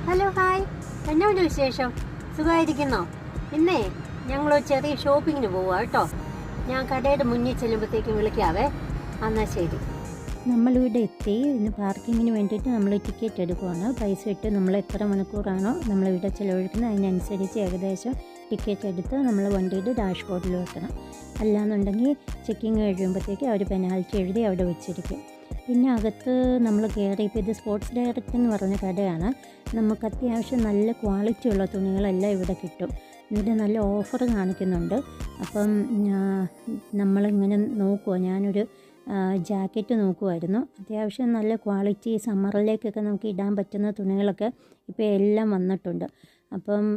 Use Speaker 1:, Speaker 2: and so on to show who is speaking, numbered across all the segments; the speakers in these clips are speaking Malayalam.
Speaker 1: ഹലോ ഹായ്, എന്നോട് വിശേഷം? സുഖമായിരിക്കുന്നോ? ഇന്നേ ഞങ്ങൾ ചെറിയ ഷോപ്പിങ്ങിന് പോവുക കേട്ടോ. ഞാൻ കടയുടെ മുന്നിൽ ചെല്ലുമ്പോഴത്തേക്കും വിളിക്കാവേ. എന്നാൽ ശരി.
Speaker 2: നമ്മളിവിടെ എത്തി. ഇന്ന് പാർക്കിങ്ങിന് വേണ്ടിയിട്ട് നമ്മൾ ടിക്കറ്റ് എടുക്കുകയാണ്. പൈസ ഇട്ട് നമ്മൾ എത്ര മണിക്കൂറാണോ നമ്മളിവിടെ ചിലവഴിക്കുന്നത് അതിനനുസരിച്ച് ഏകദേശം ടിക്കറ്റ് എടുത്ത് നമ്മൾ വണ്ടിയുടെ ഡാഷ്ബോർഡിൽ വെക്കണം. അല്ലാന്നുണ്ടെങ്കിൽ ചെക്കിങ് കഴിയുമ്പോഴത്തേക്ക് അവർ പെനാൽറ്റി എഴുതി അവിടെ വെച്ചിരിക്കും. പിന്നെ അകത്ത് നമ്മൾ കയറിയപ്പോൾ ഇത് സ്പോർട്സ് ഡയറക്റ്റ് എന്ന് പറഞ്ഞ കടയാണ്. നമുക്ക് അത്യാവശ്യം നല്ല ക്വാളിറ്റി ഉള്ള തുണികളെല്ലാം ഇവിടെ കിട്ടും. എന്നിട്ട് നല്ല ഓഫർ കാണിക്കുന്നുണ്ട്. അപ്പം നമ്മളിങ്ങനെ നോക്കുമോ, ഞാനൊരു ജാക്കറ്റ് നോക്കുമായിരുന്നു. അത്യാവശ്യം നല്ല ക്വാളിറ്റി സമ്മറിലേക്കൊക്കെ നമുക്ക് ഇടാൻ പറ്റുന്ന തുണികളൊക്കെ ഇപ്പോൾ എല്ലാം വന്നിട്ടുണ്ട്. അപ്പം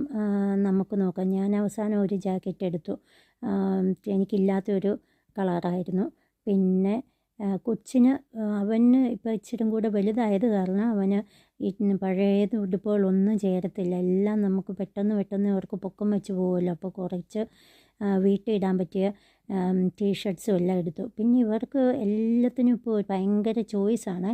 Speaker 2: നമുക്ക് നോക്കാം. ഞാൻ അവസാനം ഒരു ജാക്കറ്റ് എടുത്തു. എനിക്കില്ലാത്തൊരു കളറായിരുന്നു. പിന്നെ കൊച്ചിന് അവന് ഇപ്പോൾ ഇച്ചിരി കൂടെ വലുതായത് കാരണം അവന് ഈ പഴയ ഉടുപ്പുകളൊന്നും ചേരത്തില്ല. എല്ലാം നമുക്ക് പെട്ടെന്ന് അവർക്ക് പൊക്കം വെച്ച് പോകുമല്ലോ. അപ്പോൾ കുറച്ച് വീട്ടിൽ ഇടാൻ പറ്റിയ ടീഷർട്ട്സും എല്ലാം എടുത്തു. പിന്നെ ഇവർക്ക് എല്ലാത്തിനും ഇപ്പോൾ ഭയങ്കര ചോയ്സാണ്.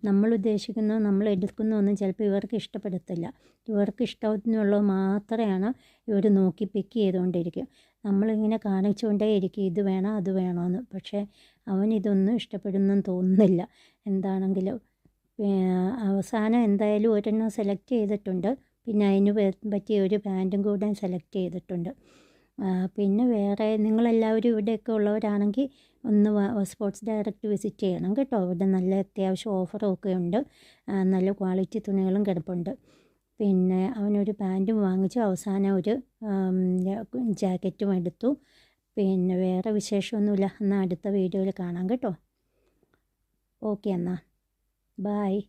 Speaker 2: നമ്മൾ ഉദ്ദേശിക്കുന്ന നമ്മൾ എടുക്കുന്നതൊന്നും ചിലപ്പോൾ ഇവർക്ക് ഇഷ്ടപ്പെടത്തില്ല. ഇവർക്ക് ഇഷ്ടത്തിനുള്ളത് മാത്രമാണ് ഇവർ നോക്കി പിക്ക് ചെയ്തുകൊണ്ടിരിക്കും. നമ്മളിങ്ങനെ കാണിച്ചുകൊണ്ടേ ഇരിക്കും, ഇത് വേണം അത് വേണമെന്ന്. പക്ഷേ അവനിതൊന്നും ഇഷ്ടപ്പെടുന്നെന്ന് തോന്നുന്നില്ല. എന്താണെങ്കിലും അവസാനം എന്തായാലും ഒരെണ്ണം സെലക്ട് ചെയ്തിട്ടുണ്ട്. പിന്നെ അതിന് പറ്റിയ ഒരു പാൻറ്റും കൂടെ സെലക്ട് ചെയ്തിട്ടുണ്ട്. പിന്നെ വേറെ നിങ്ങളെല്ലാവരും ഇവിടെയൊക്കെ ഉള്ളവരാണെങ്കിൽ ഒന്ന് സ്പോർട്സ് ഡയറക്റ്റ് വിസിറ്റ് ചെയ്യണം കേട്ടോ. ഇവിടെ നല്ല അത്യാവശ്യം ഓഫറും ഒക്കെ ഉണ്ട്. നല്ല ക്വാളിറ്റി തുണികളും കിടപ്പുണ്ട്. പിന്നെ അവനൊരു പാൻറ്റും വാങ്ങിച്ചു. അവസാനം ഒരു ജാക്കറ്റും എടുത്തു. പിന്നെ വേറെ വിശേഷമൊന്നുമില്ല. എന്നാൽ അടുത്ത വീഡിയോയിൽ കാണാം കേട്ടോ. ഓക്കെ എന്നാൽ ബായ്.